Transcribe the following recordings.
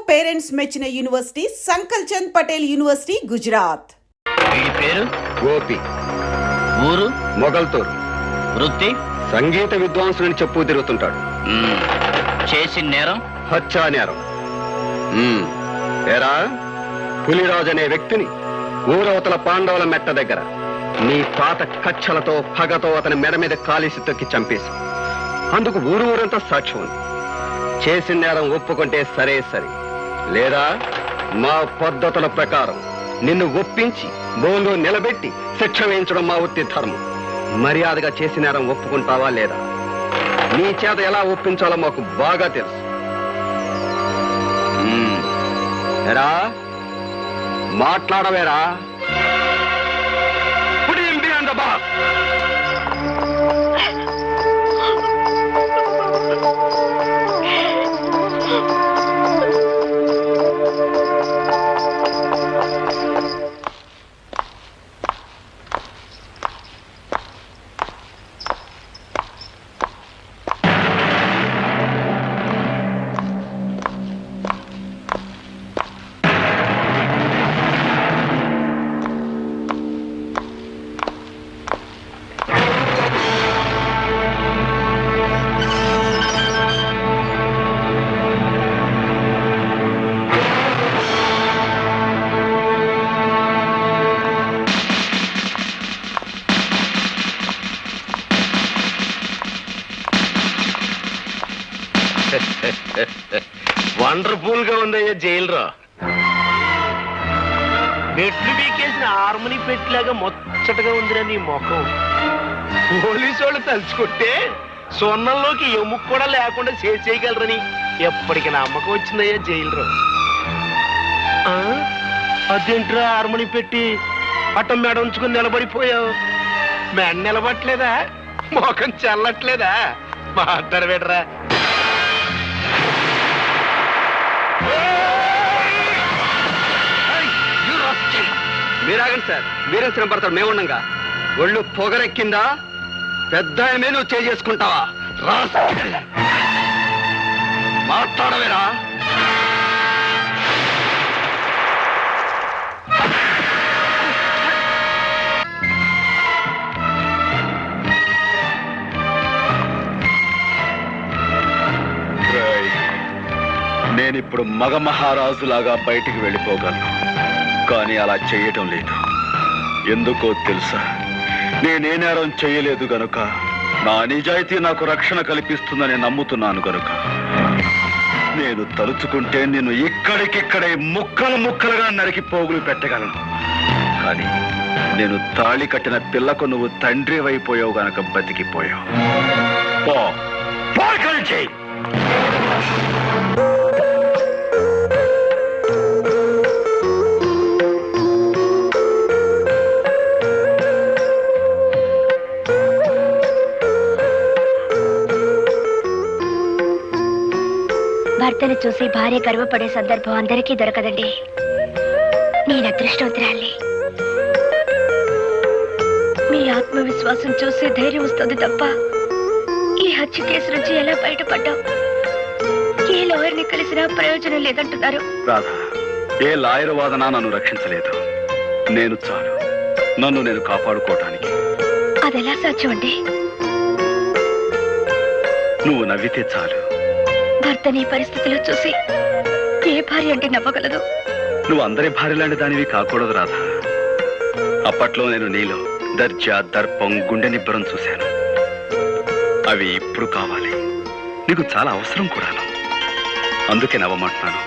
Parents మెచ్చిన university సంకల్ Chand Patel university Gujarat. ఈ పేరు గోపి, ఊరు మొగల్తూరు. వృత్తి సంగీత విద్వాంసుని చెప్పు తిరుగుతుంటాడు. చేసిన నేరం హత్యా నేరం. ఏరా, పులిరాజు అనే వ్యక్తిని ఊరవతల పాండవుల మెట్ట దగ్గర నీ పాత కచ్చలతో పగతో అతని మెడ మీద కాలిసి తొక్కి చంపేసి అందుకు ఊరంతా సాక్ష్యం ఉంది. చేసిన నేరం ఒప్పుకుంటే సరే సరే, లేదా మా పద్ధతుల ప్రకారం నిన్ను ఒప్పించి బోన్లో నిలబెట్టి శిక్ష వేయించడం మా వృత్తి ధర్మం. మర్యాదగా చేసిన నేరం ఒప్పుకుంటావా లేదా? నీ చేత ఎలా ఒప్పించాలో మాకు బాగా తెలుసు. ఎరా, మాట్లాడవేరా? వండర్ఫుల్ గా ఉందయ్యా జైలురా. మెట్లు వీకేసిన హార్మోని పెట్టిలాగా ముచ్చటగా ఉందిరా నీ ముఖం. పోలీసు వాళ్ళు తలుచుకుంటే సొన్నంలోకి ఎముక కూడా లేకుండా చేయగలరని ఎప్పటికీ నమ్మకం వచ్చిందయ్యా జైలురా. అదేంట్రా హార్మోని పెట్టి అట్టం మెడ ఉంచుకుని నిలబడిపోయావు? మెడ నిలబట్లేదా? ముఖం చల్లట్లేదా? మాట్లాడబెడరా. మీరాగండి సార్, మీరేం శ్రమ పడతాడు? మేముండగా ఒళ్ళు పొగరెక్కిందా? పెద్ద నువ్వు చేసుకుంటావా? మాట్లాడవేరా? నేనిప్పుడు మగ మహారాజులాగా బయటికి వెళ్ళిపోగలను, కానీ అలా చేయటం లేదు. ఎందుకో తెలుసా? నేనే నేరం చేయలేదు గనుక, నా నిజాయితీ నాకు రక్షణ కల్పిస్తుందని నమ్ముతున్నాను గనుక నేను తలుచుకుంటే నిన్ను ఇక్కడికిక్కడే ముక్కలు ముక్కలుగా నరికి పోగులు పెట్టగలను. కానీ నేను తాళి కట్టిన పిల్లకు నువ్వు తండ్రి అయిపోయావు గనక బతికిపోయావు. చేయి. భర్తను చూసి భార్య గర్వపడే సందర్భం అందరికీ దొరకదండి. నేను అదృష్టవంతురాలి. మీ ఆత్మవిశ్వాసం చూసి ధైర్యం వస్తుంది తప్ప ఈ హత్య కేసు నుంచి ఎలా బయటపడ్డావు? ఏ లాయర్ని కలిసినా ప్రయోజనం లేదంటున్నారు. రాధా, ఏ లాయర్ వాదన నన్ను రక్షించలేదు. నేను చాలు నన్ను నేను కాపాడుకోవటానికి. అదెలా సాధ్యం అండి? నువ్వు నవ్వితే చాలు. భర్తని పరిస్థితిలో చూసి ఏ భార్య అంటే నవ్వగలదు? నువ్వు అందరి భార్య లాంటి దానివి కాకూడదు రాధా. అప్పట్లో నేను నీలో దర్జా, దర్పం, గుండె నిబ్బరం చూశాను. అవి ఇప్పుడు కావాలి. నీకు చాలా అవసరం కూడాను. అందుకే నవ్వమంటున్నాను,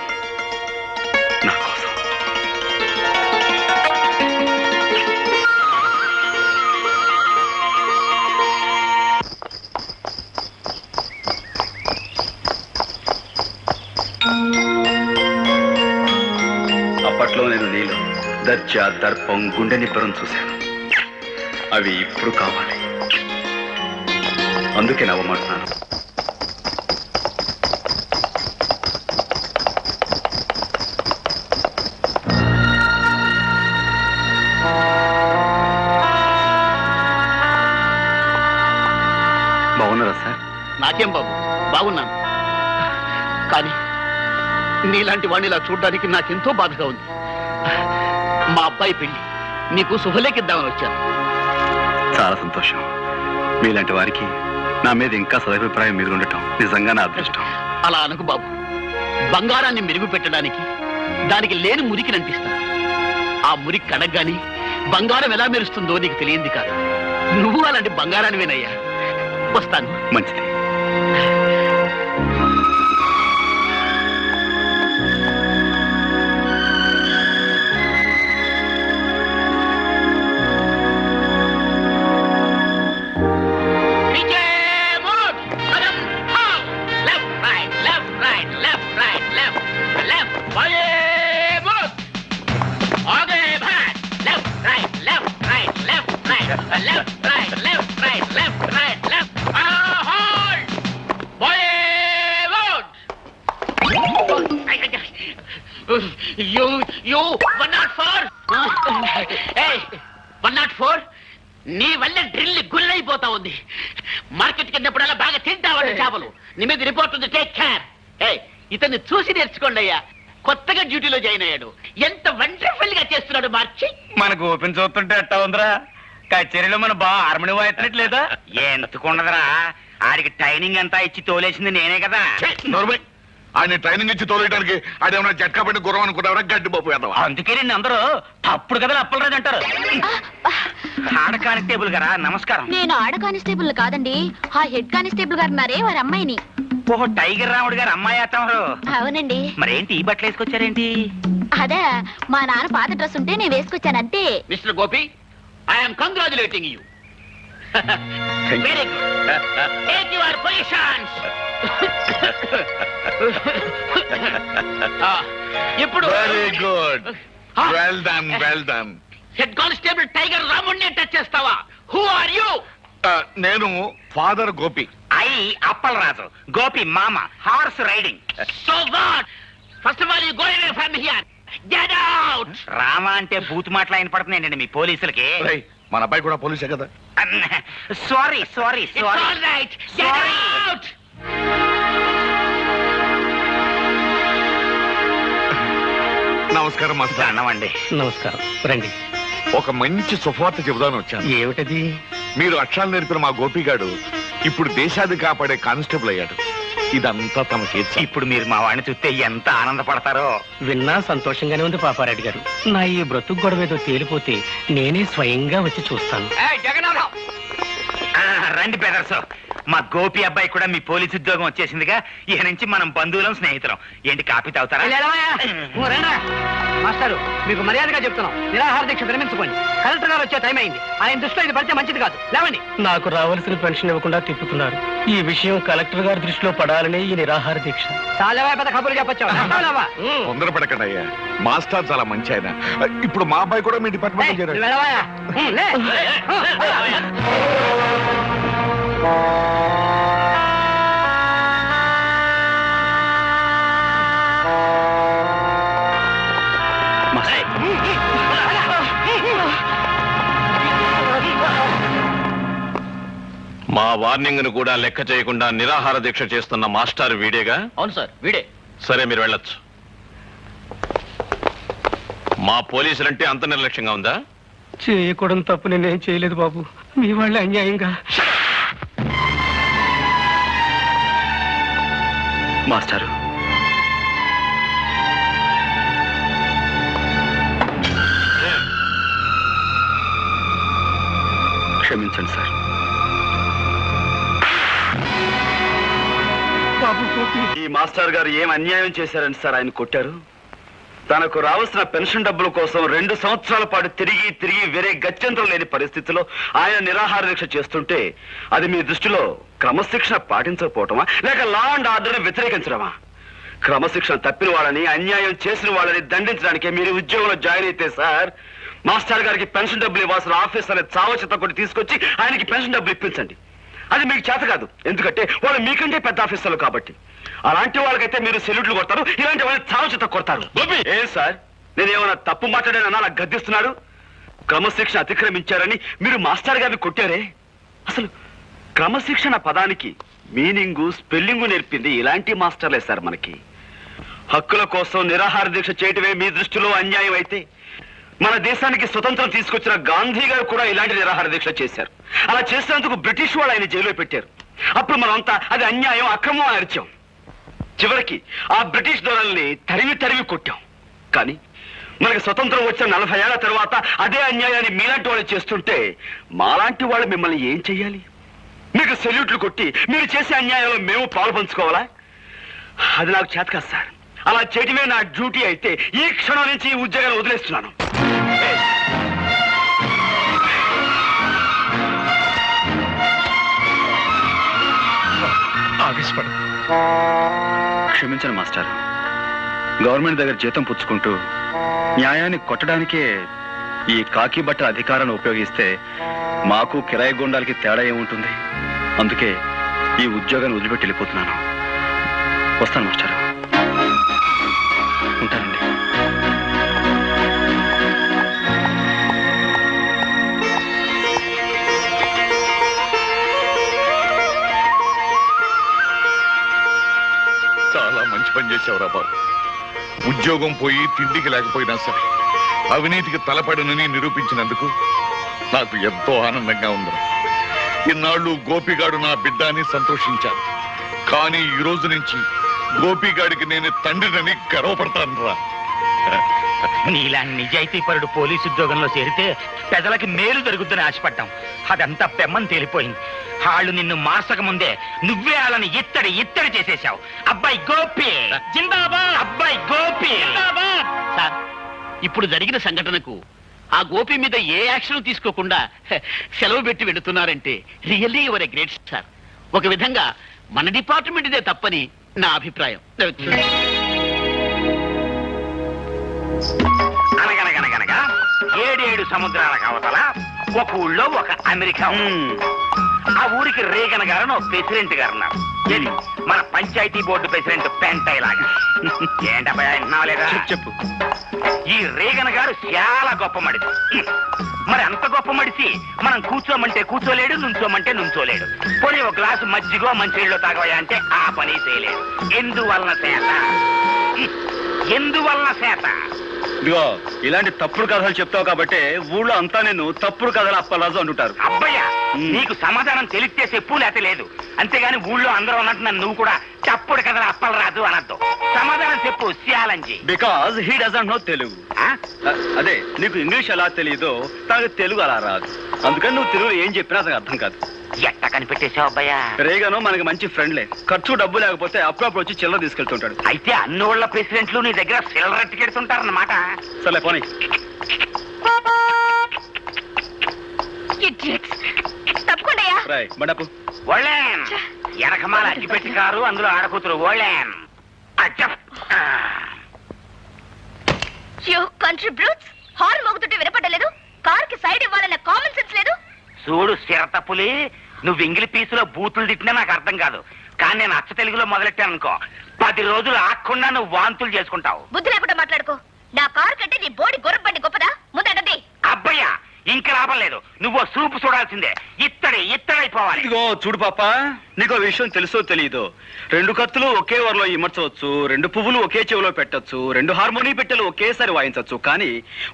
నా కోసం. అప్పట్లో నేను నీలో దర్జా, దర్పం, గుండె నిబ్బరం చూశాను. అవి ఇప్పుడు కావాలి. అందుకే నవ్వమంటున్నాను. బాగున్నారా సార్? నాకేం బాబు, బాగున్నాను. కానీ నీలాంటి వాడిని ఇలా చూడడానికి నాకెంతో బాధగా ఉంది. మా అబ్బాయి పెళ్లి నీకు శుభలేఖిద్దామని వచ్చాను. చాలా సంతోషం. మీలాంటి వారికి నా మీద ఇంకా సదభిప్రాయం మీద ఉండటం నిజంగా నా అదృష్టం. అలా అనకు బాబు. బంగారాన్ని మెరుగు పెట్టడానికి దానికి లేని మురికిని అంటిస్తాను. ఆ మురికి కడగ్గాని బంగారం ఎలా మెరుస్తుందో నీకు తెలియంది కాదు. నువ్వు అలాంటి బంగారానివేనయ్యా. వస్తాను. మంచిది. You 104. Hey, 104. నీ వల్ల డ్రిల్ గుల్లైపోతా ఉంది. మార్కెట్కి వెళ్ళినప్పుడల్లా బాగా తింటావండి చేపలు. నీ మీద రిపోర్ట్ ఉంది. Take care. ఇతన్ని చూసి నేర్చుకోండి అయ్యా. కొత్తగా డ్యూటీలో జాయిన్ అయ్యాడు. ఎంత వండర్ఫుల్ గా చేస్తున్నాడు మార్చి. మనకు ఓపెన్ చూస్తుంటే ఎట్టా ఉందిరా? కచేరీలో మన బాగా హార్మోని వాయిట్లేదా? ఎందుకుండదురా, ఆడికి ట్రైనింగ్ అంతా ఇచ్చి తోలేసింది నేనే కదా. ఆయన ట్రైనింగ్ ఇచ్చి తోలేయడానికి ఆడేమన్నా జట్కా పెట్టి గుర్రం అనుకుంటావరా? గడ్డి బాబు ఎదవా. అందుకే నిన్ను అందరూ తప్పుడు కదా అప్పలరాజు అంటారు. ఆడ కానిస్టేబుల్ గారా, నమస్కారం. నేను ఆడ కానిస్టేబుల్ కాదండి, ఆ హెడ్ కానిస్టేబుల్ గారు ఉన్నారే వారి అమ్మాయిని. ఓహో, టైగర్ రాముడు గారు అమ్మాయి అత్తమారు. అవునండి. మరేంటి ఈ బట్టలు వేసుకొచ్చారేంటి? అదే మా నాన్న పాత డ్రెస్ ఉంటే నేను వేసుకొచ్చాను అంతే. Mister Gopi, I'm congratulating you. Very good. Take your positions. ఇప్పుడు very good. Well done, well done. Head constable Tiger రాముడిని టచ్ చేస్తావా? Who are you? నేను ఫాదర్ గోపి. అప్పలరాజు. గోపి మామ. Horse riding. So what? First of all you go away from here. Get out. Rama అంటే బూత్ మాటలు ఆయన పడుతున్నాయండి మీ పోలీసులకి. రేయ్, మన అబ్బాయి కూడా పోలీసే కదా. Sorry sorry it's all right. Get out. నమస్కారం మాస్టర్. అన్నమండి. నమస్కారం. రండి. ఒక మంచి సువార్త చెబుదాను వచ్చాను. ఏమిటది? మీరు అక్షరాలు నేర్పిన మా గోపిగాడు ఇప్పుడు దేశాది కాపాడే కానిస్టేబుల్ అయ్యాడు. ఇదంతా తమకి ఇప్పుడు మీరు మా వాడిని చూస్తే ఎంత ఆనందపడతారో. విన్నా సంతోషంగానే ఉంది పాపారెడ్డి గారు. నా ఈ బ్రతుకు గొడవ ఏదో తేలిపోతే నేనే స్వయంగా వచ్చి చూస్తాను. రండి బ్రదర్స్. మా గోపి అబ్బాయి కూడా మీ పోలీసు ఉద్యోగం వచ్చేసిందిగా. ఇక నుంచి మనం బంధువులం, స్నేహితులం. ఏంటి కాపీ తాగుతారా? మాస్టారు, మీకు మర్యాదగా చెప్తున్నాం, నిరాహార దీక్ష విరమించుకోండి. కలెక్టర్ గారు వచ్చే టైం అయింది. ఆయన దృష్టిలో ఇది పడితే మంచిది కాదు. లేవండి. నాకు రావాల్సిన పెన్షన్ ఇవ్వకుండా తిప్పుతున్నారు. ఈ విషయం కలెక్టర్ గారి దృష్టిలో పడాలని ఈ నిరాహార దీక్ష. చాలా పెద్ద కబుర్లు చెప్పొచ్చావా? తొందరపడకండి అయ్యా. మాస్టర్ చాలా మంచి ఆయన. ఇప్పుడు మా అబ్బాయి కూడా మీ డిపార్ట్మెంట్ చేరాడు. వెళ్ళవా? మా వార్నింగ్ ను కూడా లెక్క చేయకుండా నిరాహార దీక్ష చేస్తున్న మాస్టర్ వీడేగా? అవును సార్, వీడే. సరే, మీరు వెళ్ళొచ్చు. మా పోలీసులంటే అంత నిర్లక్ష్యంగా ఉందా? చేయకూడదు తప్పు నేనేం చేయలేదు బాబు. మీ వాళ్ళే అన్యాయంగా. మాస్టారు, క్షమించండి సార్. ఈ మాస్టర్ గారు ఏం అన్యాయం చేశారని సార్ ఆయన కొట్టారు? తనకు రావాల్సిన పెన్షన్ డబ్బుల కోసం 2 సంవత్సరాల పాటు తిరిగి తిరిగి వేరే గత్యంతరం లేని పరిస్థితిలో ఆయన నిరాహార దీక్ష చేస్తుంటే అది మీ దృష్టిలో క్రమశిక్షణ పాటించకపోవటమా, లేక లా అండ్ ఆర్డర్ వ్యతిరేకించడమా? క్రమశిక్షణ తప్పిన వాళ్ళని, అన్యాయం చేసిన వాళ్ళని దండించడానికి మీరు ఉద్యోగంలో జాయిన్ అయితే సార్, మాస్టర్ గారికి పెన్షన్ డబ్బులు ఇవ్వాల్సిన ఆఫీసర్ చావచిత్త కొట్టి తీసుకొచ్చి ఆయనకి పెన్షన్ డబ్బులు ఇప్పించండి. అది మీకు చేత కాదు, ఎందుకంటే వాళ్ళు మీకంటే పెద్ద ఆఫీసర్లు కాబట్టి. అలాంటి వాళ్ళకైతే మీరు సెల్యూట్లు కొడతారు, ఇలాంటి వాళ్ళని చావచిత్త కొడతారు. ఏం సార్, నేనేమన్నా తప్పు మాట్లాడానన్నా అలా గద్దిస్తున్నారు? క్రమశిక్షణ అతిక్రమించారని మీరు మాస్టర్ గారిని కొట్టారే. అసలు క్రమశిక్షణ పదానికి మీనింగు, స్పెల్లింగు నేర్పింది ఇలాంటి మాస్టర్లే సార్ మనకి. హక్కుల కోసం నిరాహార దీక్ష చేయటమే మీ దృష్టిలో అన్యాయం అయితే మన దేశానికి స్వతంత్రం తీసుకొచ్చిన గాంధీ గారు కూడా ఇలాంటి నిరాహార దీక్ష చేశారు. అలా చేసినందుకు బ్రిటిష్ వాళ్ళు ఆయన జైల్లో పెట్టారు. అప్పుడు మనమంతా అది అన్యాయం, అక్రమం అని అరిచాం. చివరికి ఆ బ్రిటిష్ దొరల్ని తరిమి తరిమి కొట్టాం. కానీ మనకి స్వతంత్రం వచ్చిన 40 ఏళ్ల తర్వాత అదే అన్యాయాన్ని మీలాంటి వాళ్ళు చేస్తుంటే మాలాంటి వాళ్ళు మిమ్మల్ని ఏం చెయ్యాలి? మీకు సెల్యూట్లు కొట్టి మీరు చేసే అన్యాయంలో మేము పాలు పంచుకోవాలా? అది నాకు చేత కాదు సార్. అలా చేయటమే నా డ్యూటీ అయితే ఈ క్షణం నుంచి ఈ ఉద్యోగాలు వదిలేస్తున్నాను. క్షమించండి మాస్టర్. గవర్నమెంట్ దగ్గర జీతం పుచ్చుకుంటూ న్యాయాన్ని కొట్టడానికే ఈ కాకి బట్ట అధికారాన్ని ఉపయోగిస్తే మాకు కిరాయి గుండాలకి తేడా ఏముంటుంది? అందుకే ఈ ఉద్యోగాన్ని వదిలిపెట్టి వెళ్ళిపోతున్నాను. వస్తాను మాస్టర్. ఉంటానండి. చాలా మంచి పని చేసావురా బాబు. ఉద్యోగం పోయి తిండికి లేకపోయినా సరే అవినీతికి తలపడనని నిరూపించినందుకు నాకు ఎంతో ఆనందంగా ఉంది. ఇన్నాళ్ళు గోపిగాడు నా బిడ్డ అని సంతోషించాను. కానీ ఈ రోజు నుంచి గోపిగాడికి నేను తండ్రినని గర్వపడతాను రా. నీలా నిజాయితీపరుడు పోలీసు ఉద్యోగంలో చేరితే ప్రజలకి మేలు జరుగుద్దని ఆశపడ్డాం. అదంతా పెమ్మని తేలిపోయింది. వాళ్ళు నిన్ను మార్చక ముందే నువ్వే వాళ్ళని ఇత్తడి చేసేశావు. అబ్బాయి గోపి జిందాబాద్, అబ్బాయి గోపి జిందాబాద్. సార్, ఇప్పుడు జరిగిన సంఘటనకు ఆ గోపి మీద ఏ యాక్షన్ తీసుకోకుండా సెలవు పెట్టి వెళుతున్నారంటే really your a great sir. ఒక విధంగా మన డిపార్ట్మెంట్ ఇదే తప్పని నా అభిప్రాయం. అనగనగనగనగా 7 సముద్రాలకు అవతల ఒక ఊళ్ళో ఒక అమెరికా ఉంది. ఆ ఊరికి రేగన్ గారు ఒక ప్రెసిడెంట్ గారు ఉన్నారు. ఏది మన పంచాయతీ బోర్డు ప్రెసిడెంట్ పెంటై లాగా. ఏంటబ్బా విన్నావలేదా? చెప్పు. ఈ రేగన్ గారు చాలా గొప్ప మడిసి. మరి అంత గొప్ప మడిసి మనం కూర్చోమంటే కూర్చోలేడు, నుంచోమంటే నుంచోలేడు. పోనీ ఒక గ్లాసు మజ్జిగో మంచినీళ్ళు తాగవయా అంటే ఆ పని చేయలేడు. ఎందువలన చేత ఇదిగో ఇలాంటి తప్పుడు కథలు చెప్తావు కాబట్టి ఊళ్ళో అంతా నేను తప్పుడు కథలు అప్పలరాజు అంటుంటారు. అబ్బయ్యా, నీకు సమాధానం తెలిస్తే చెప్పు, లేతే లేదు. అంతేగాని ఊళ్ళో అందరూ అన్నట్టు నన్ను నువ్వు కూడా చప్పుడు కథలు అప్పలరాజు అనద్దు. సమాధానం చెప్పు శ్యాలంజీ. Because he doesn't know Telugu. అదే నీకు ఇంగ్లీష్ ఎలా తెలియదో తనకు తెలుగు అలా రాదు. అందుకని నువ్వు తెలుగులో ఏం చెప్పినా అతనికి అర్థం కాదు. ఎట్ట కనిపెట్టేశావు అబ్బయ్యా? రేగను మనకి మంచి ఫ్రెండ్లే. ఖర్చు డబ్బు లేకపోతే అప్పుడప్పుడు వచ్చి చిల్లర తీసుకెళ్తుంటాడు. అయితే అన్నోళ్ల ప్రెసిడెంట్లు నీ దగ్గర సిల్లర ఎట్టుకెడుతుంటారన్నమాట. సరే పోనీ. బండపు ఓళ్ళేన్ వెనకమాల అగ్గిపెట్టి కారు, అందులో ఆడకూతురు ఓళ్ళేన్. కంట్రీ బ్రూట్స్, హార్న్ మోగుతుంటే వినపడలేదు. కార్ కి సైడ్ ఇవ్వాలన్న కామన్ సెన్స్ లేదు. చూడు చిరతపులి, నువ్వు ఇంగిలి పీసులో బూతులు తిట్టినా నాకు అర్థం కాదు. కానీ నేను అచ్చ తెలుగులో మొదలెట్టాను అనుకో, 10 రోజులు ఆకుండా నువ్వు వాంతులు చేసుకుంటావు. బుద్ధి లేకుండా మాట్లాడుకో. నా కారు కంటే నీ బోడి గుర్రం బండి గొప్పదా? ముందండి. అబ్బయ్యా, ఇంకా లాభం లేదు. నువ్వు సూపు చూడాల్సిందే. ఇత్తడైపోవాలి. ఇదిగో చూడు పాప, నీకో విషయం తెలుసో తెలియదో, 2 కత్తులు ఒకే వరలో ఇమర్చవచ్చు, 2 పువ్వులు ఒకే చెవిలో పెట్టచ్చు, 2 హార్మోనీ పెట్టెలు ఒకేసారి వాయించవచ్చు. కానీ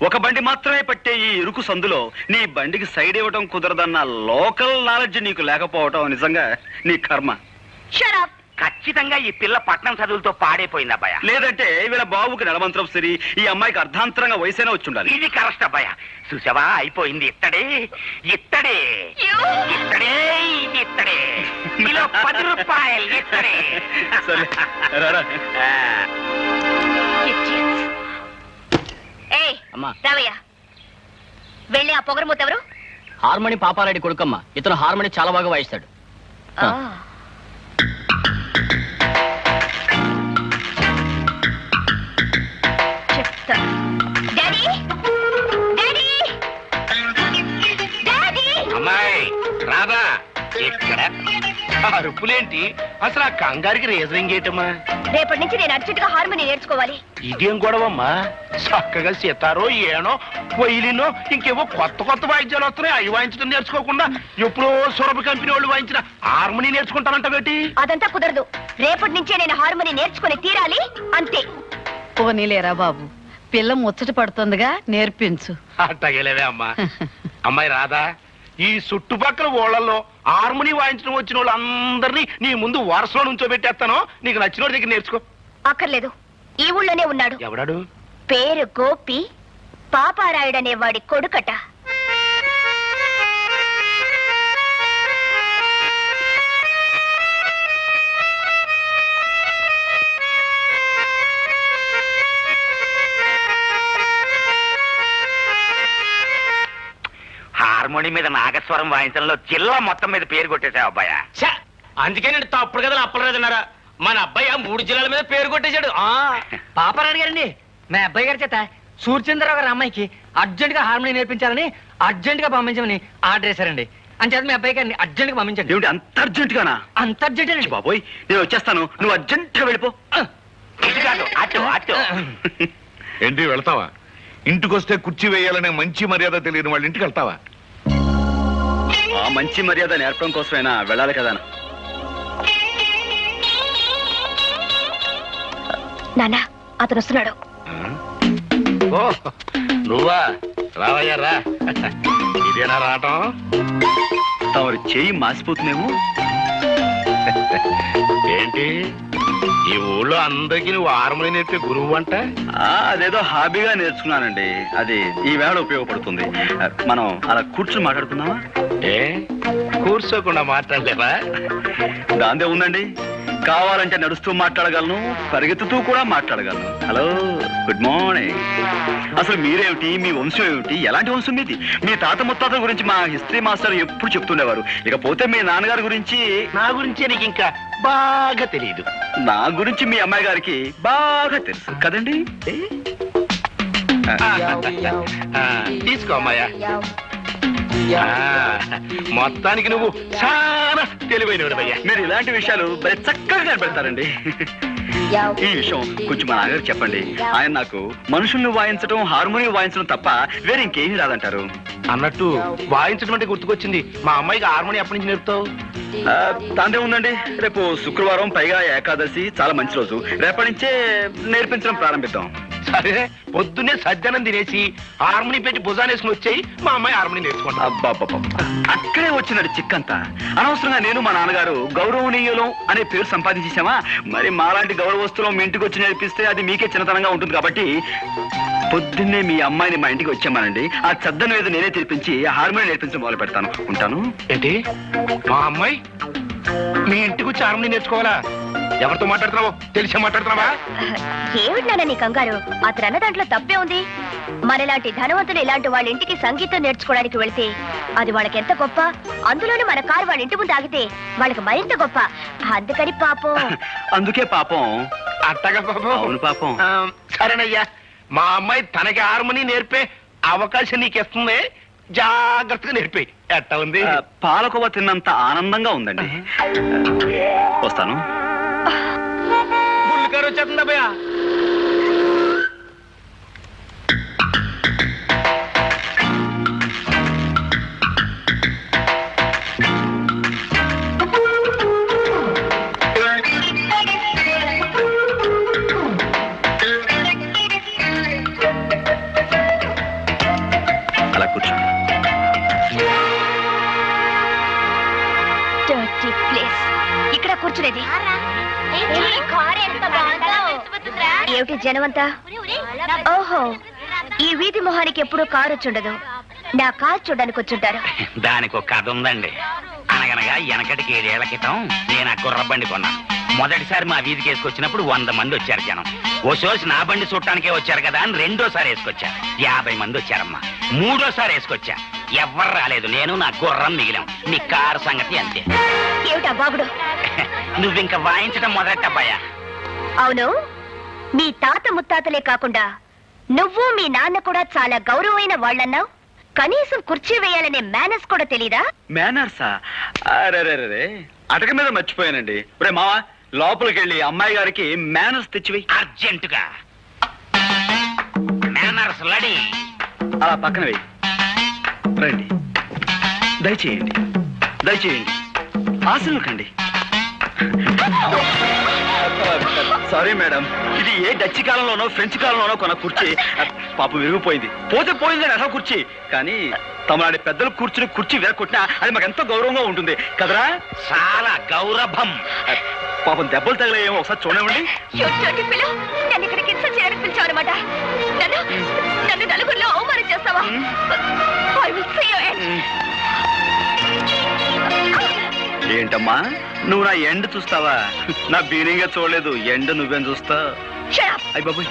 ఒక బండి మాత్రమే పట్టే ఈ ఇరుకు సందులో నీ బండికి సైడ్ ఇవ్వడం కుదరదన్న లోకల్ నాలెడ్జ్ నీకు లేకపోవటం నిజంగా నీ కర్మ. Shut up. ఖచ్చితంగా ఈ పిల్ల పట్నం చదువులతో పాడైపోయింది అబ్బాయ. లేదంటే వీళ్ళ బాబుకి నడమంత్రం సిరి, ఈ అమ్మాయికి అర్ధాంతరంగా వయసైనా వచ్చి ఉండాలి. ఇది కరెక్ట్ అబ్బాయ. చూసావా, అయిపోయింది. ఇత్తడే కిలో 10 రూపాయలు. ఇత్తడే. సరే రారా. రావయ్య, వెళ్ళి ఆ పొగరమూత ఎవరు? హార్మోని పాపారెడ్డి కొడుకమ్మ. ఇతను హార్మోని చాలా బాగా వాయిస్తాడు. చెప్తా. Daddy, daddy, daddy. అమ్మాయి రాదా? ఇక్కడ అరుపులేంటి? అసలు ఆ కంగారికి రీజనింగ్ ఏంటమ్మా? రేపటి నుంచి నేను అర్జెంటుగా హార్మోని నేర్చుకోవాలి. ఇదేం గొడవమ్మా? చక్కగా సితారో ఏనో వైలినో ఇంకేవో కొత్త కొత్త వాయిద్యాలు వస్తున్నాయి. అవి వాయించడం నేర్చుకోకుండా ఎప్పుడో సొరబ కంపెనీ వాళ్ళు వాయించిన హార్మోని నేర్చుకుంటానంటవేటి? అదంతా కుదరదు. రేపటి నుంచే నేను హార్మోని నేర్చుకుని తీరాలి, అంతే. పోనీలేరా బాబు, పిల్ల ముచ్చట పడుతుందిగా, నేర్పించు. అట్టగలేవే అమ్మా. అమ్మాయి రాదా, ఈ చుట్టుపక్కల ఊళ్ళల్లో హార్మోని వాయించడం వచ్చిన వాళ్ళు అందరినీ నీ ముందు వరుసలో నుంచోబెట్టేస్తాను. నీకు నచ్చిన దగ్గర నేర్చుకో. అక్కర్లేదు, ఈ ఊళ్ళోనే ఉన్నాడు. ఎవడాడు? పేరు గోపి, పాపారాయుడనే వాడి కొడుకట. హార్మోని మీద నాగస్వరం వాయించడంలో జిల్లా మొత్తం మీద పేరు కొట్టేశావు అబ్బాయా. అందుకే నేను తప్పుడు కదా అప్పలేదన్నారా? మన అబ్బాయి 3 జిల్లాల మీద పేరు కొట్టేశాడు. పాపారాయుడు గారండి, మా అబ్బాయి గారి చేత సూర్చంద్రరావు గారి అమ్మాయికి అర్జెంట్ గా హార్మోని నేర్పించాలని అర్జెంట్ గా పంపించమని ఆర్డర్ చేశారండి. అంచేత మీ అబ్బాయి గారిని అర్జెంట్ గా పంపించండి. ఏమిటి అంత అర్జెంట్ గానా? అంత అర్జెంట్ అండి బాబోయ్, నేను వచ్చేస్తాను, నువ్వు అర్జెంట్ గా వెళ్ళిపో. ఇటు కాదు, అటు అటు. ఏంటి వెళ్తావా? ఇంటికొస్తే కుర్చీ వేయాలనే మంచి మర్యాద తెలియని వాళ్ళ ఇంటికి వెళ్తావా? ఆ మంచి మర్యాద నేర్పడం కోసమైనా వెళ్ళాలి కదా. నాన్న, అతను వస్తున్నాడు. ఓ నువ్వా? రావయ్యా రా. ఇదేనా రావటం? తమరు చేయి మాసిపోతుందేమో. ఏంటి ఈ ఊళ్ళో అందరికీ నువ్వు హార్మోని నేర్పే గురువు అంట? అదేదో హాబీగా నేర్చుకున్నానండి, అది ఈ వేళ ఉపయోగపడుతుంది. మనం అలా కూర్చుని మాట్లాడుకుందామా? ఏ కూర్చోకుండా మాట్లాడలేవా? దాందే ఉందండి, కావాలంటే నడుస్తూ మాట్లాడగలను, పరిగెత్తుతూ కూడా మాట్లాడగలను. Hello, good morning. అసలు మీరేమిటి, మీ వంశం ఏమిటి, ఎలాంటి వంశం మీది? మీ తాత ముత్తాతల గురించి మా హిస్టరీ మాస్టర్ ఎప్పుడు చెప్తుండేవారు. ఇకపోతే మీ నాన్నగారి గురించి. నా గురించే నీకు ఇంకా బాగా తెలియదు. నా గురించి మీ అమ్మాయి గారికి బాగా తెలుసు కదండి. తీసుకో అమ్మాయ్యా. మొత్తానికి నువ్వు చాలా తెలివైనవాడయ్యా. మీరు ఇలాంటి విషయాలు భలే చక్కగా కనబెడతారండి. ఈ విషయం కొంచెం మా నాన్నగారు చెప్పండి. ఆయన నాకు మనుషుల్ని వాయించడం, హార్మోనియం వాయించడం తప్ప వేరే ఇంకేమీ రాదంటారు. అన్నట్టు వాయించడం అంటే గుర్తుకొచ్చింది, మా అమ్మాయికి హార్మోనియం ఎప్పటి నుంచి నేర్పుతావు? దాందే ఉందండి, రేపు శుక్రవారం, పైగా ఏకాదశి, చాలా మంచి రోజు. రేపటి నుంచే నేర్పించడం ప్రారంభిద్దాం. సరే, పొద్దున్నే సజ్జనం తినేసి హార్మోనియం పెట్టి భుజానేసుకుని వచ్చాయి, మా అమ్మాయి హార్మోనియం నేర్చుకుంటా. అబ్బాబ్బా, అక్కడే వచ్చినది చిక్కంతా. అనవసరంగా నేను మా నాన్నగారు గౌరవనీయులం అనే పేరు సంపాదించేసామా, మరి మాలాంటి గౌరవస్తులం మీ ఇంటికి వచ్చి నేర్పిస్తే అది మీకే చిన్నతనంగా ఉంటుంది. కాబట్టి పొద్దున్నే మీ అమ్మాయిని మా ఇంటికి వచ్చామానండి, ఆ చద్దను మీద నేనే తెరిపించి హార్మోనియం నేర్పించడం మొదలు పెడతాను. ఉంటాను. ఏంటి, మా అమ్మాయి మీ ఇంటికి వచ్చి హార్మోనియం నేర్చుకోవాలా? ఎవరితో మాట్లాడుతున్నావు? తెలిసే మాట్లాడుతున్నావా? ఏమిటి నాన్న నీ కంగారు? అతను అన్న దాంట్లో తప్పే ఉంది. మనలాంటి ధనవంతులు ఇలాంటి వాళ్ళ ఇంటికి సంగీతం నేర్చుకోవడానికి వెళితే అది వాళ్ళకి ఎంత గొప్ప. అందులోనే మన కారు వాళ్ళ ఇంటి ముందు ఆగితే వాళ్ళకి మరింత గొప్ప. అందుకని పాపం. అందుకే పాపం. అట్టగా పాపం. అవును పాపం. సరేనయ్యా, మా అమ్మాయి తనకి హార్మోనియం నేర్పే అవకాశం నీకు ఇస్తుంది. జాగ్రత్తగా నేర్పే. ఎట్టా ఉంది? పాలకోవ తిన్నంత ఆనందంగా ఉందండి. వస్తాను. బుల్లికారు వచ్చేస్తుందా భయ్యా? అలా కూర్చోండి. ఇక్కడ కూర్చునేది ఏమిటి జనమంతా? ఓహో, ఈ వీధి మొహానికి ఎప్పుడు కారు వచ్చుండదు. నా కారు చూడడానికి వచ్చుంటారు. దానికి ఒక కథ ఉందండి. అనగనగా వెనకటికి 7 ఏళ్ల క్రితం నేను ఆ గుర్రబండి కొన్నాను. మొదటిసారి మా వీధికి వేసుకొచ్చినప్పుడు 100 మంది వచ్చారు జనం. ఓ సోసి నా బండి చూడటానికే వచ్చారు కదా అని రెండోసారి వేసుకొచ్చా. 50 మంది వచ్చారమ్మా. మూడోసారి వేసుకొచ్చా, ఎవ్వరు రాలేదు. నేను నా గుర్రం మిగిలాం. మీ కారు సంగతి అంతే. ఏమిటా బాబుడు? నువ్వింక వాయించడం మొదలెట్టబ్బాయా. అవును, మీ తాత ముత్తాతలే కాకుండా నువ్వు మీ నాన్న కూడా చాలా గౌరవమైన వాళ్ళన్నావు. కనీసం కుర్చీ వేయాలనే మేనర్స్ కూడా తెలీదా? మేనర్సా? అరే అటక మీద మర్చిపోయానండి. ఇప్పుడే మావా లోపలికి వెళ్ళి అమ్మాయి గారికి మేనర్స్ తెచ్చివేయి. అర్జెంటుగా మేనర్స్ లడి. అలా పక్కన వెయ్యి. రండి, దయచేయండి దయచేయండి, ఆశలు కండి. సారీ మేడం, ఇది ఏ డచ్ కాలంలోనో ఫ్రెంచ్ కాలంలోనో కొన్న కుర్చీ. పాపం విరిగిపోయింది. పోతే పోయింది అసలు కుర్చీ. కానీ తమలాంటి పెద్దలు కూర్చుని కుర్చీ వేరకొట్టినా అది మాకు ఎంతో గౌరవంగా ఉంటుంది కదరా? చాలా గౌరవం. పాపం దెబ్బలు తగిలేమో ఒకసారి చూడండి. నన్ను ఇక్కడికి ఇన్సల్ట్ చేయడానికి పిలిచావు అనమాట. నన్ను నలుగురిలో అవమానం చేస్తావా? I will see your end. ఏంటమ్మా నువ్వు నా ఎండ్ చూస్తావా? నా బీనింగా చూడలేదు, ఎండ్ నువ్వేం చూస్తా? Shut up. అయ్య బాబు,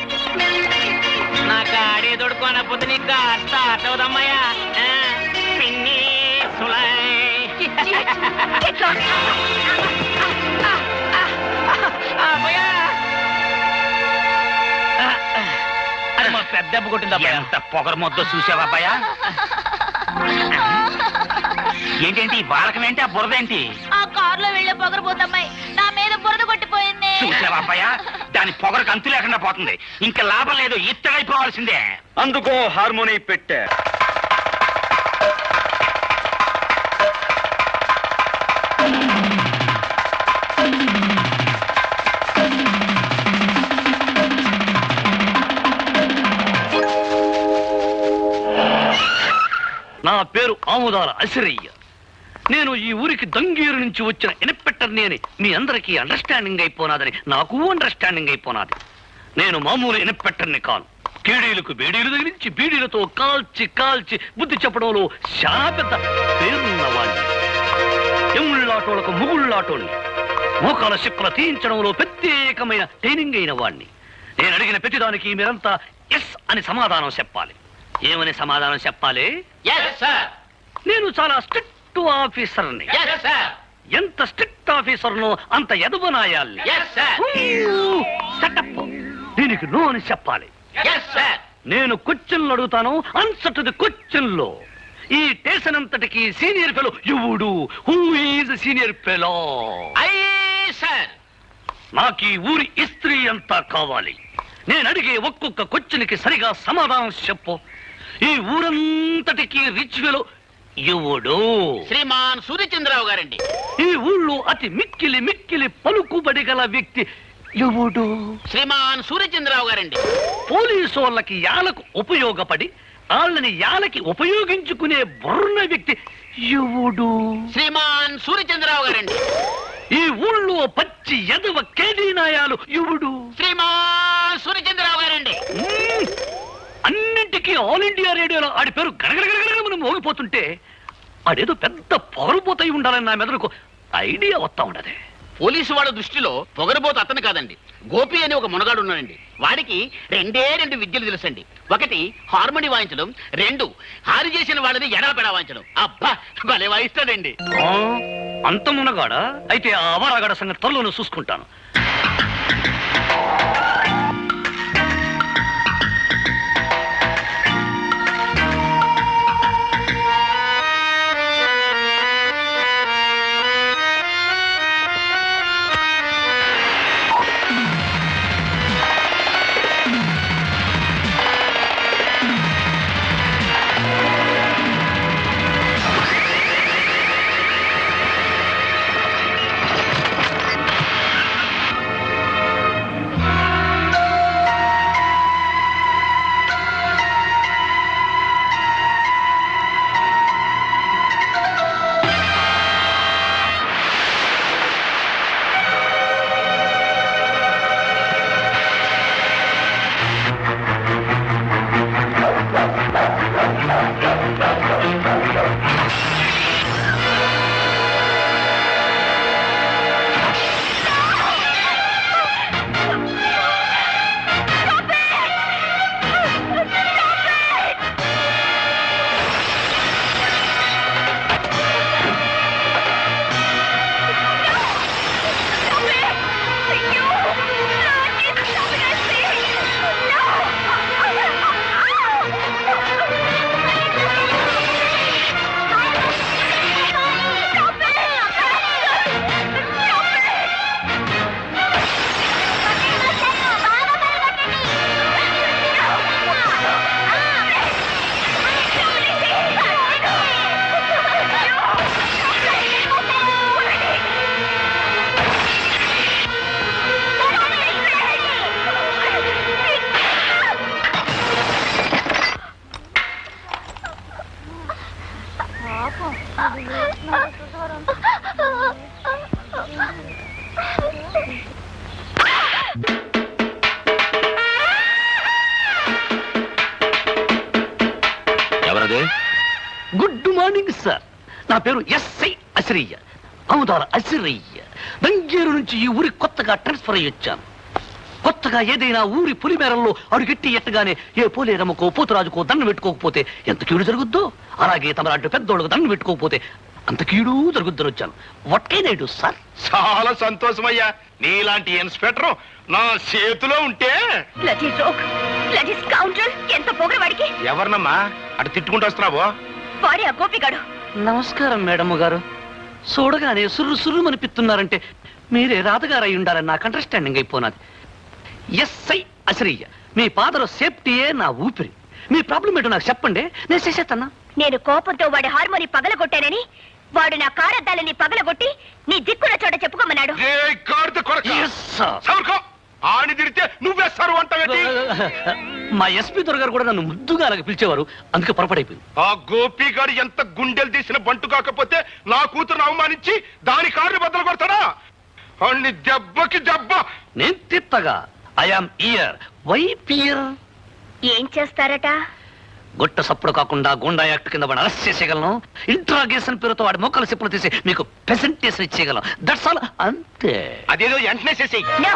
నాకు ఆడే దొడుకోనపోతే నీకు స్టార్ట్ అవుదమ్మయ్యా. పిన్ని సులై. Get lost. అది మా పెద్ద దెబ్బ కొట్టిందబ్బా. ఎంత పొగరు మొద్దో చూసావా అబ్బాయ? ఏంటేంటి ఈ బాలకం ఏంటి, ఆ బురదేంటి? ఆ కారులో వెళ్ళే పొగరబోతమ్మాయి నా మీద బురద కొట్టిపోయింది. చూసావా అబ్బాయ, దాని పొగరకు అంతు లేకుండా పోతుంది. ఇంకా లాభం లేదు, ఇత్తడైపోవాల్సిందే. అందుకో హార్మోని పెట్టా. నా పేరు ఆముదాల అసిరయ్య. నేను ఈ ఊరికి దంగీరు నుంచి వచ్చిన ఇన్స్పెక్టర్ని అని మీ అందరికీ అండర్స్టాండింగ్ అయిపోనాదని నాకు అండర్స్టాండింగ్ అయిపోనాది. నేను మామూలు ఇన్స్పెక్టర్ని కాను. కేడీలకు బేడీలు తగిలించి బీడీలతో కాల్చి కాల్చి బుద్ధి చెప్పడంలో చాలా పెద్ద పేరున్నవాణ్ణి. ఎముళ్ళాటోళ్లకు ముగుళ్ళాటోని, మోకాల శిక్కుల తీయించడంలో ప్రత్యేకమైన ట్రైనింగ్ అయిన వాణ్ణి. నేను అడిగిన ప్రతిదానికి మీరంతా ఎస్ అని సమాధానం చెప్పాలి. ఏమని సమాధానం చెప్పాలి? నేను చాలా స్ట్రిక్ట్ ఆఫీసర్ని. ఎంత స్ట్రిక్ట్ ఆఫీసర్నో అంత ఎదవనాయాలి. సెటప్. దీనికి నో అని చెప్పాలి. నేను క్వశ్చన్లు అడుగుతాను, ఆన్సర్ టు ది క్వశ్చన్లో. ఈ స్టేషన్ అంతటికి సీనియర్ ఫెలో ఎవడు? Who is senior fellow? నాకు ఈ ఊరి ఇస్త్రీ అంతా కావాలి. నేను అడిగే ఒక్కొక్క క్వశ్చన్కి సరిగా సమాధానం చెప్పు. ఈ ఊరంతటికి రిచ్ ఫెలో ఎవడు? శ్రీమాన్ సూర్యచంద్రరావు గారండి. ఈ ఊళ్ళో అతి మిక్కిలి మిక్కిలి పలుకుబడి గల వ్యక్తి ఎవడు? శ్రీమాన్ సూర్యచంద్రరావు గారండి. పోలీసు వాళ్ళకి యాలకు ఉపయోగపడి వాళ్ళని యాలకి ఉపయోగించుకునే బుర్ర వ్యక్తి ఎవడు? శ్రీమాన్ సూర్యచంద్రరావు గారండి. ఈ ఊళ్ళో పచ్చి ఎదవ కేడీనాయాలు ఎవడు? శ్రీమాన్ సూర్యచంద్రరావు గారండి. అన్నింటికీ ఆల్ ఇండియా రేడియోలో ఆడి పేరు గడగడగడగడ మోగిపోతుంటే ఆడేదో పెద్ద పొగరుపోతై ఉండాలని నా మెదడుకు ఐడియా వస్తా ఉండదే. పోలీసు వాళ్ళ దృష్టిలో పొగరబోతు అతను కాదండి, గోపి అని ఒక మునగాడు ఉన్నాడండి. వాడికి రెండు విద్యలు తెలుసండి. ఒకటి హార్మోని వాయించడం, రెండు హారి చేసిన వాళ్ళని ఎడపెడా వాయించడం. అబ్బా భలే వాయిస్తాడండి. అంత మునగాడా? అయితే ఆ అవరాగాడ సంగతి త్వరలోనే చూసుకుంటాను. Morning sir. నా పేరు ఎస్ఐ అసిరయ్య, అముదాల అసిరయ్య. దంగేరు నుంచి ఈ ఊరికి కొత్తగా ట్రాన్స్ఫర్ అయ్యి వచ్చాను. కొత్తగా ఏదైనా ఊరి పులిమేరల్లో అడుగెట్టి ఎట్టగానే ఏ పోలేరమ్మకో పోతురాజుకో దండం పెట్టుకోకపోతే ఎంత కీడు జరుగుద్దో, అలాగే తమలాంటి పెద్దోళ్ళకు దండం పెట్టుకోకపోతే అంత కీడు జరుగుద్దని వచ్చాను. What can I do sir? చాలా సంతోషమయ్యా, నీలాంటి ఇన్స్పెక్టర్ నా చేతిలో ఉంటే. బ్లడీ రోగ్, బ్లడీ స్కౌండ్రల్, ఎంత పొగరవాడికి. ఎవరినమ్మా అటు తిట్టుకుంటూ వస్తున్నావో? వాడే ఆ గోపిగాడు. నమస్కారం మేడం గారు. చూడగానే సుర్రు సుర్రు అనిపిస్తున్నారంటే మీరే రాతగారు అయి ఉండాలని నాకు అండర్స్టాండింగ్ అయిపోనాది. ఎస్ఐ అసిరయ్య, మీ ఫాదర్ సేఫ్టీయే నా ఊపిరి. మీ ప్రాబ్లం ఏంటో నాకు చెప్పండి, నేను చేసేస్తాను. నేను కోపంతో వాడి హార్మోని పగలగొట్టానని వాడు నా కారద్దాలని పగలగొట్టి నీ దిక్కున చోట చెప్పుకోమన్నాడు. Yes, sir. ఆని తిడితే నువ్వే సరు అంటావేంటి? మా ఎస్పీ దొరగారు కూడా నన్ను ముద్దుగా అలాగ పిలిచేవారు, అందుకే పొరపడైపోయింది. ఆ గోపిగాడు ఎంత గుండెలు తీసిన బంటు కాకపోతే నా కూతురు అవమానించి దాని కారుని బద్దలు కొడతాడా? అన్ని దెబ్బకి దెబ్బ. నేను తిత్తగా ఐఆమ్ ఇయర్. వై పియర్? ఏం చేస్తారట? గొట్ట సప్పుడు కాకుండా గుండా యాక్ట్ కింద వాడు అరెస్ట్ చేసేయగలను. ఇంట్రాగేషన్ పేరుతో వాడి మొక్కలు చెప్పులు తీసి మీకు ప్రెసెంటేషన్ ఇచ్చేయగలను. దట్స్ ఆల్, అంతే. అదేదో వెంటనే చేసేయి. నో,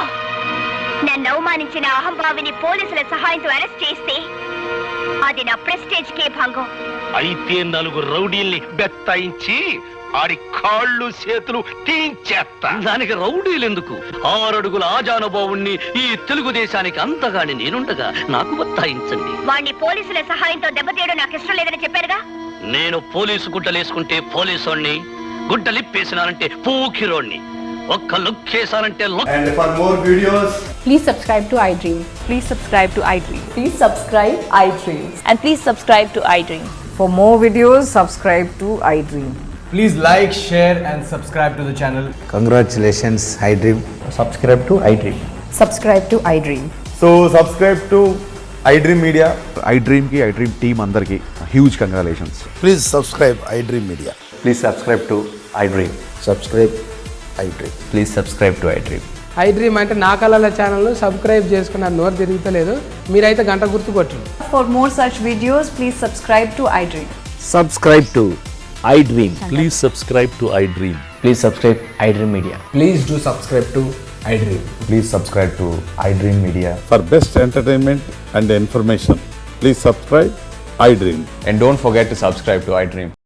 నన్ను అవమానించిన అహంభావిని పోలీసుల సహాయంతో అరెస్ట్ చేస్తే అది నా ప్రెస్టేజ్ కే భంగం. అయితే నలుగురు రౌడీల్ని బెత్తాయించి ఆడి కాళ్ళు చేతులు తీయించేస్తా. దానికి రౌడీలు ఎందుకు? 6 అడుగుల ఆజానుభావుణ్ణి ఈ తెలుగుదేశానికి అంతగాని నేనుండగా నాకు బత్తాయించండి. వాణ్ణి పోలీసుల సహాయంతో దెబ్బతీయడం నాకు ఇష్టం లేదని చెప్పారుగా. నేను పోలీసు గుడ్డలేసుకుంటే పోలీసోణ్ణి, గుడ్డలిప్పేసినానంటే పోకిరోణ్ణి, ఒక్క లుక్ చేశానంటే And for more videos, please subscribe to iDream. Please subscribe to iDream. Please subscribe iDream. And please subscribe to iDream. For more videos, subscribe to iDream. please like, share and subscribe to the channel. Congratulations, iDream. Subscribe to iDream. Subscribe to iDream. So subscribe to iDream Media. iDream team అందరికి huge congratulations. Please subscribe iDream Media. Please subscribe to iDream. Subscribe iDream. Please subscribe to iDream. iDream అంటే నా కళల channel subscribe చేసుకున్న నోరు తిరుగుతలేదు, మీరైతే గంట గుర్తు కొట్టండి. For more such videos, please subscribe to iDream. Subscribe to iDream. Please subscribe to iDream. Please subscribe iDream Media. Please do subscribe to iDream. Please subscribe to iDream Media. For best entertainment and information, please subscribe iDream. And don't forget to subscribe to iDream.